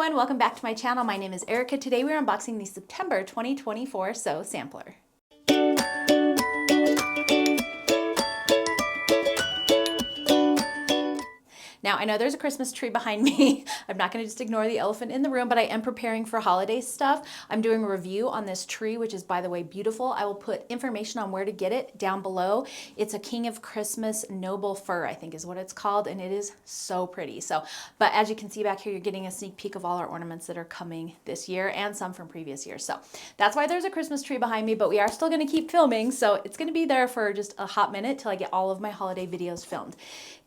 everyone, welcome back to my channel. My name is Erica. Today we're unboxing the September 2024 Sew Sampler. Now, I know there's a Christmas tree behind me. I'm not going to just ignore the elephant in the room, but I am preparing for holiday stuff. I'm doing a review on this tree, which is, by the way, beautiful. I will put information on where to get it down below. It's a King of Christmas Noble Fir, I think is what it's called, and it is so pretty. But as you can see back here, you're getting a sneak peek of all our ornaments that are coming this year and some from previous years. So that's why there's a Christmas tree behind me, but we are still going to keep filming, so it's going to be there for just a hot minute till I get all of my holiday videos filmed.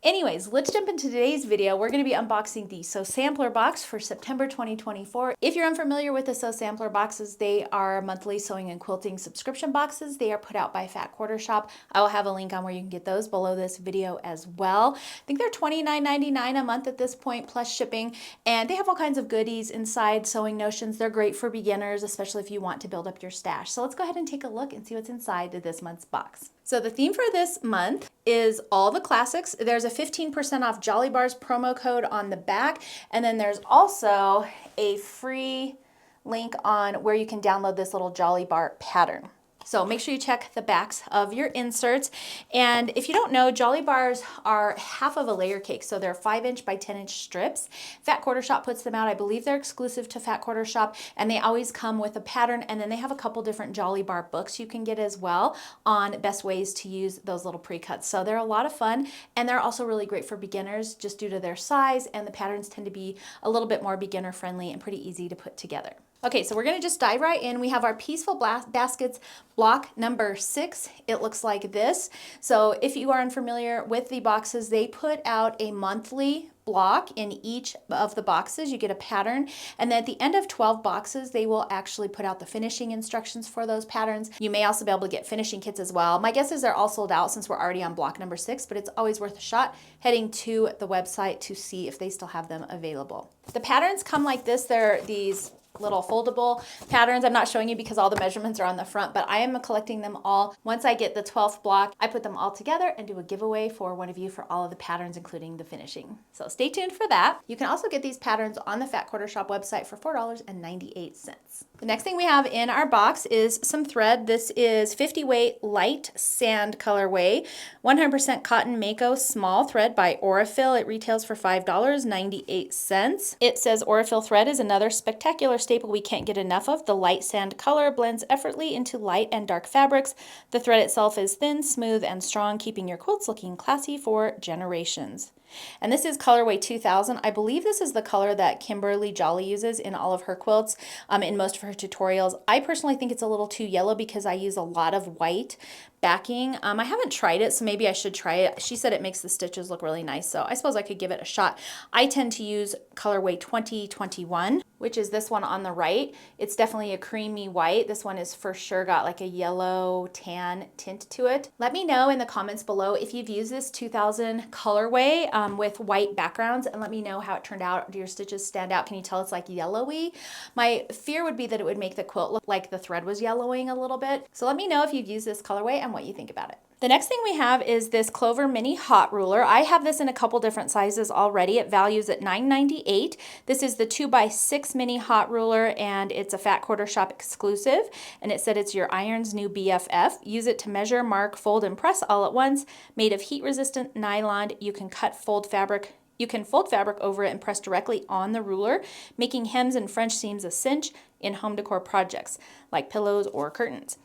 Anyways, let's jump into today's video. We're going to be unboxing the Sew Sampler box for September 2024. If you're unfamiliar with the Sew Sampler boxes, they are monthly sewing and quilting subscription boxes. They are put out by Fat Quarter Shop. I will have a link on where you can get those below this video as well. I think they're $29.99 a month at this point plus shipping, and they have all kinds of goodies inside. Sewing notions. They're great for beginners, especially if you want to build up your stash. So let's go ahead and take a look and see what's inside this month's box. So the theme for this month is all the classics. There's a 15% off Jolly Bars promo code on the back, and then there's also a free link on where you can download this little Jolly Bar pattern. So make sure you check the backs of your inserts. And if you don't know, Jolly Bars are half of a layer cake. So they're 5-inch by 10-inch strips. Fat Quarter Shop puts them out. I believe they're exclusive to Fat Quarter Shop, and they always come with a pattern. And then they have a couple different Jolly Bar books you can get as well on best ways to use those little pre-cuts. So they're a lot of fun, and they're also really great for beginners just due to their size, and the patterns tend to be a little bit more beginner friendly and pretty easy to put together. Okay, so we're going to just dive right in. We have our Peaceful Baskets block number 6. It looks like this. So if you are unfamiliar with the boxes, they put out a monthly block in each of the boxes. You get a pattern, and then at the end of 12 boxes, they will actually put out the finishing instructions for those patterns. You may also be able to get finishing kits as well. My guess is they're all sold out since we're already on block number 6, but it's always worth a shot heading to the website to see if they still have them available. The patterns come like this. They're these little foldable patterns. I'm not showing you because all the measurements are on the front, but I am collecting them all. Once I get the 12th block, I put them all together and do a giveaway for one of you for all of the patterns, including the finishing. So stay tuned for that. You can also get these patterns on the Fat Quarter Shop website for $4.98. The next thing we have in our box is some thread. This is 50 weight light sand colorway, 100% cotton Mako small thread by Aurifil. It retails for $5.98. It says Aurifil thread is another spectacular staple we can't get enough of. The light sand color blends effortlessly into light and dark fabrics. The thread itself is thin, smooth, and strong, keeping your quilts looking classy for generations. And this is colorway 2000. I believe this is the color that Kimberly Jolly uses in all of her quilts, in most of her tutorials. I personally think it's a little too yellow because I use a lot of white backing. I haven't tried it, so maybe I should try it. She said it makes the stitches look really nice, so I suppose I could give it a shot. I tend to use colorway 2021, which is this one on the right. It's definitely a creamy white. This one is for sure got like a yellow tan tint to it. Let me know in the comments below if you've used this 2000 colorway with white backgrounds, and let me know how it turned out. Do your stitches stand out? Can you tell it's like yellowy? My fear would be that it would make the quilt look like the thread was yellowing a little bit. So let me know if you've used this colorway and what you think about it. The next thing we have is this Clover mini hot ruler. I have this in a couple different sizes already. It values at $9.98. This is the 2x6 mini hot ruler, and it's a Fat Quarter Shop exclusive, and it said it's your iron's new BFF. Use it to measure, mark, fold, and press all at once. Made of heat-resistant nylon, you can fold fabric over it and press directly on the ruler, making hems and French seams a cinch in home decor projects like pillows or curtains.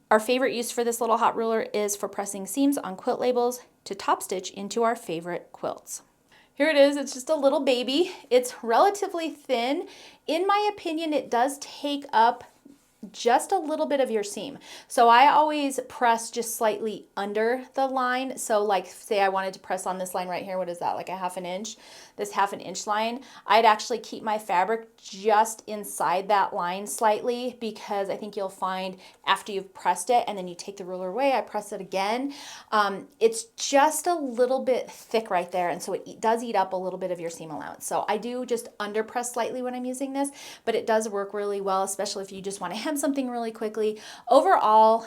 Our favorite use for this little hot ruler is for pressing seams on quilt labels to top stitch into our favorite quilts. Here it is. It's just a little baby. It's relatively thin. In my opinion, it does take up just a little bit of your seam. So I always press just slightly under the line. So like say I wanted to press on this line right here, what is that, like a 1/2 inch? This 1/2 inch line, I'd actually keep my fabric just inside that line slightly, because I think you'll find after you've pressed it and then you take the ruler away, I press it again, it's just a little bit thick right there, and so it does eat up a little bit of your seam allowance. So I do just under press slightly when I'm using this, but it does work really well, especially if you just want to hem something really quickly. Overall,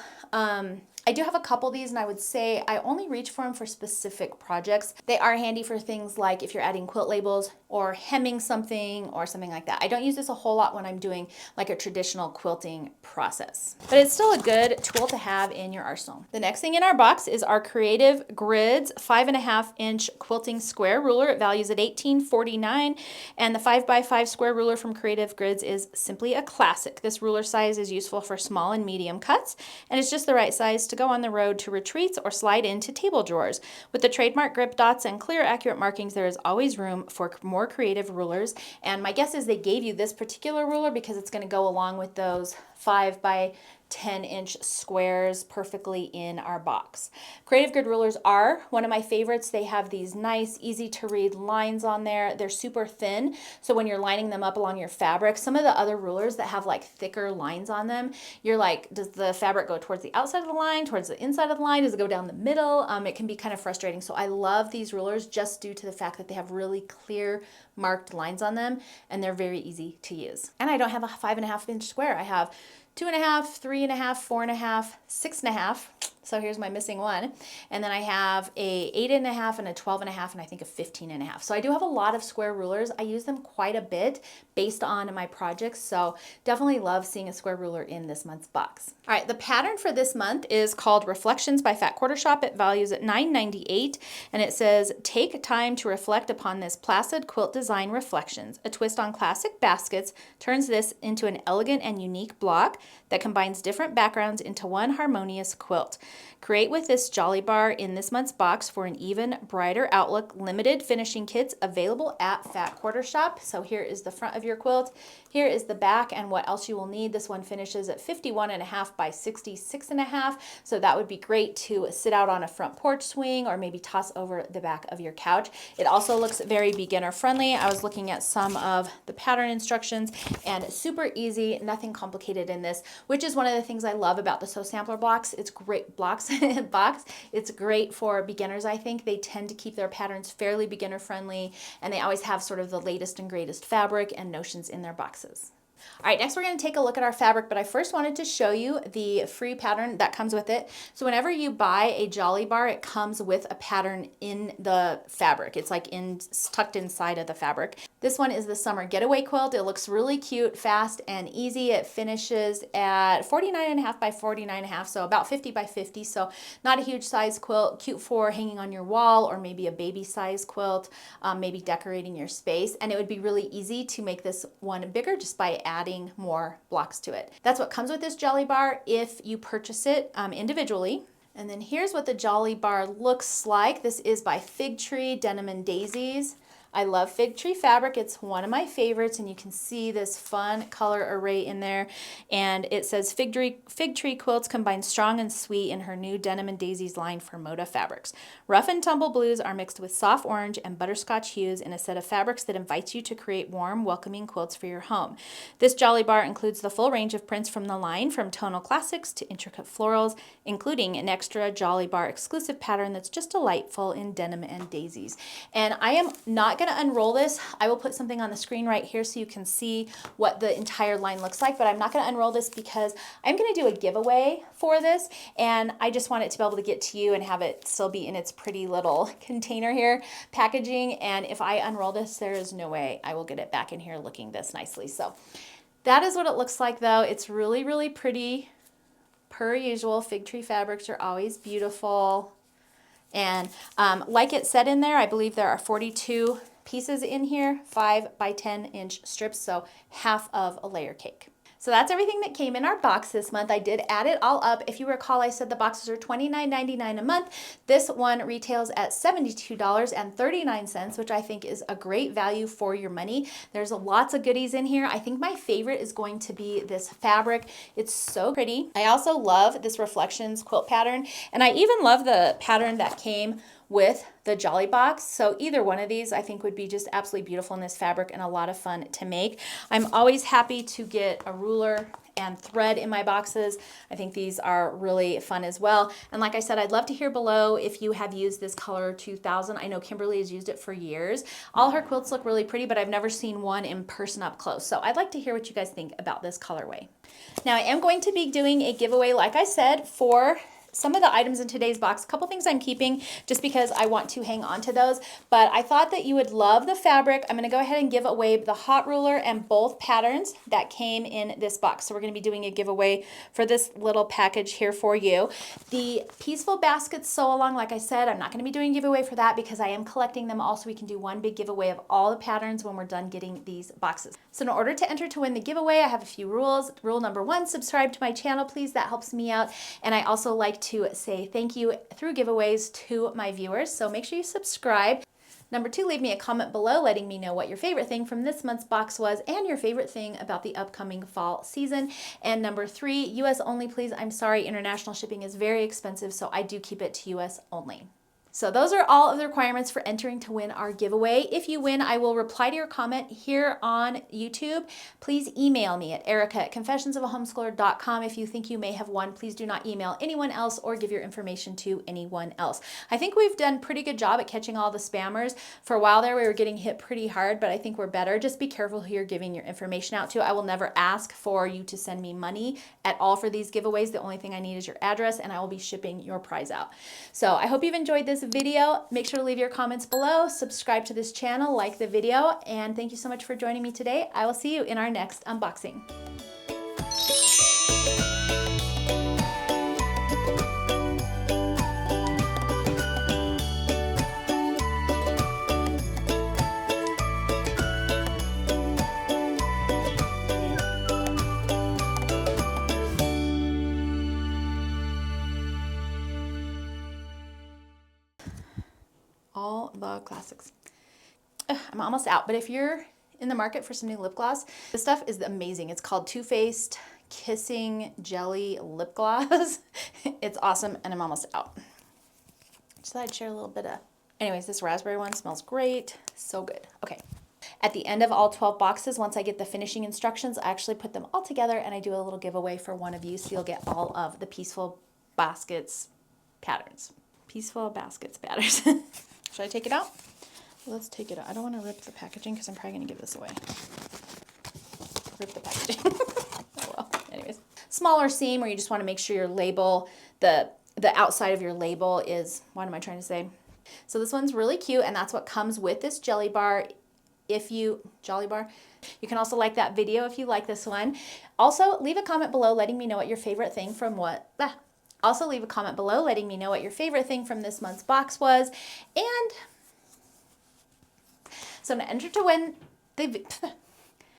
I do have a couple of these, and I would say I only reach for them for specific projects. They are handy for things like if you're adding quilt labels or hemming something or something like that. I don't use this a whole lot when I'm doing like a traditional quilting process, but it's still a good tool to have in your arsenal. The next thing in our box is our Creative Grids 5.5-inch quilting square ruler. It values at $18.49, and the 5x5 square ruler from Creative Grids is simply a classic. This ruler size is useful for small and medium cuts, and it's just the right size to go on the road to retreats or slide into table drawers. With the trademark grip dots and clear, accurate markings, there is always room for more creative rulers, and my guess is they gave you this particular ruler because it's going to go along with those 5x10-inch squares perfectly in our box. Creative Grid rulers are one of my favorites. They have these nice, easy to read lines on there. They're super thin, so when you're lining them up along your fabric, some of the other rulers that have like thicker lines on them, you're like, does the fabric go towards the outside of the line, towards the inside of the line? Does it go down the middle? It can be kind of frustrating. So I love these rulers just due to the fact that they have really clear marked lines on them, and they're very easy to use. And I don't have a 5.5-inch square. I have 2.5, 3.5, 4.5, 6.5. So here's my missing one. And then I have a 8.5 and a 12.5 and I think a 15.5. So I do have a lot of square rulers. I use them quite a bit based on my projects. So definitely love seeing a square ruler in this month's box. All right, the pattern for this month is called Reflections by Fat Quarter Shop. It values at $9.98, and it says, take time to reflect upon this placid quilt design reflections. A twist on classic baskets turns this into an elegant and unique block that combines different backgrounds into one harmonious quilt. Create with this Jolly Bar in this month's box for an even brighter outlook. Limited finishing kits available at Fat Quarter Shop. So here is the front of your quilt. Here is the back and what else you will need. This one finishes at 51.5 by 66.5. So that would be great to sit out on a front porch swing or maybe toss over the back of your couch. It also looks very beginner friendly. I was looking at some of the pattern instructions, and super easy, nothing complicated in this, which is one of the things I love about the Sew Sampler blocks. It's great box. It's great for beginners. I think they tend to keep their patterns fairly beginner friendly, and they always have sort of the latest and greatest fabric and notions in their boxes. All right, next we're going to take a look at our fabric, but I first wanted to show you the free pattern that comes with it. So whenever you buy a Jolly Bar, it comes with a pattern in the fabric. It's like tucked inside of the fabric. This one is the Summer Getaway Quilt. It looks really cute, fast, and easy. It finishes at 49.5 by 49.5, so about 50 by 50, so not a huge size quilt, cute for hanging on your wall or maybe a baby size quilt, maybe decorating your space, and it would be really easy to make this one bigger just by adding more blocks to it. That's what comes with this Jolly Bar if you purchase it individually. And then here's what the Jolly Bar looks like. This is by Fig Tree Denim and Daisies. I love Fig Tree fabric. It's one of my favorites, and you can see this fun color array in there. And it says Fig Tree Quilts combine strong and sweet in her new Denim and Daisies line for Moda fabrics. Rough and tumble blues are mixed with soft orange and butterscotch hues in a set of fabrics that invites you to create warm, welcoming quilts for your home. This Jolly Bar includes the full range of prints from the line, from tonal classics to intricate florals, including an extra Jolly Bar exclusive pattern that's just delightful in Denim and Daisies. And I am not going to unroll this. I will put something on the screen right here so you can see what the entire line looks like, but I'm not going to unroll this because I'm going to do a giveaway for this, and I just want it to be able to get to you and have it still be in its pretty little container here packaging. And if I unroll this, there is no way I will get it back in here looking this nicely. So that is what it looks like, though. It's really, really pretty. Per usual, Fig Tree fabrics are always beautiful. And like it said in there, I believe there are 42 pieces in here, 5 by 10-inch strips, so half of a layer cake. So that's everything that came in our box this month. I did add it all up. If you recall, I said the boxes are $29.99 a month. This one retails at $72.39, which I think is a great value for your money. There's lots of goodies in here. I think my favorite is going to be this fabric. It's so pretty. I also love this Reflections quilt pattern, and I even love the pattern that came with the Jolly Box. So either one of these I think would be just absolutely beautiful in this fabric and a lot of fun to make. I'm always happy to get a ruler and thread in my boxes. I think these are really fun as well. And like I said, I'd love to hear below if you have used this color 2000. I know Kimberly has used it for years. All her quilts look really pretty, but I've never seen one in person up close. So I'd like to hear what you guys think about this colorway. Now I am going to be doing a giveaway, like I said, for Some of the items in today's box, a couple things I'm keeping just because I want to hang on to those, but I thought that you would love the fabric. I'm going to go ahead and give away the hot ruler and both patterns that came in this box. So we're going to be doing a giveaway for this little package here for you. The Peaceful Baskets Sew Along, like I said, I'm not going to be doing a giveaway for that because I am collecting them all, so we can do one big giveaway of all the patterns when we're done getting these boxes. So in order to enter to win the giveaway, I have a few rules. Rule number 1, subscribe to my channel, please. That helps me out. And I also like to say thank you through giveaways to my viewers. So make sure you subscribe. Number 2, leave me a comment below letting me know what your favorite thing from this month's box was and your favorite thing about the upcoming fall season. And number 3, US only, please. I'm sorry, international shipping is very expensive, so I do keep it to US only. So those are all of the requirements for entering to win our giveaway. If you win, I will reply to your comment here on YouTube. Please email me at erica@confessionsofahomeschooler.com. If you think you may have won, please do not email anyone else or give your information to anyone else. I think we've done a pretty good job at catching all the spammers. For a while there, we were getting hit pretty hard, but I think we're better. Just be careful who you're giving your information out to. I will never ask for you to send me money at all for these giveaways. The only thing I need is your address, and I will be shipping your prize out. So I hope you've enjoyed this video. Make sure to leave your comments below, subscribe to this channel, like the video, and thank you so much for joining me today. I will see you in our next unboxing. All the classics. I'm almost out, but if you're in the market for some new lip gloss, this stuff is amazing. It's called Too Faced Kissing Jelly Lip Gloss. It's awesome, and I'm almost out. Just thought I'd share a little bit of... Anyways, this raspberry one smells great. So good. Okay. At the end of all 12 boxes, once I get the finishing instructions, I actually put them all together, and I do a little giveaway for one of you, so you'll get all of the Peaceful Baskets patterns. Peaceful Baskets patterns. Should I take it out? Let's take it out. I don't want to rip the packaging because I'm probably going to give this away. Rip the packaging. Oh well. Anyways. Smaller seam where you just want to make sure your label, the outside of your label is, what am I trying to say? So this one's really cute, and that's what comes with this jelly bar. Jolly bar. You can also like that video if you like this one. Also, leave a comment below letting me know what your favorite thing from Also, leave a comment below letting me know what your favorite thing from this month's box was. And so I'm going to enter to win the...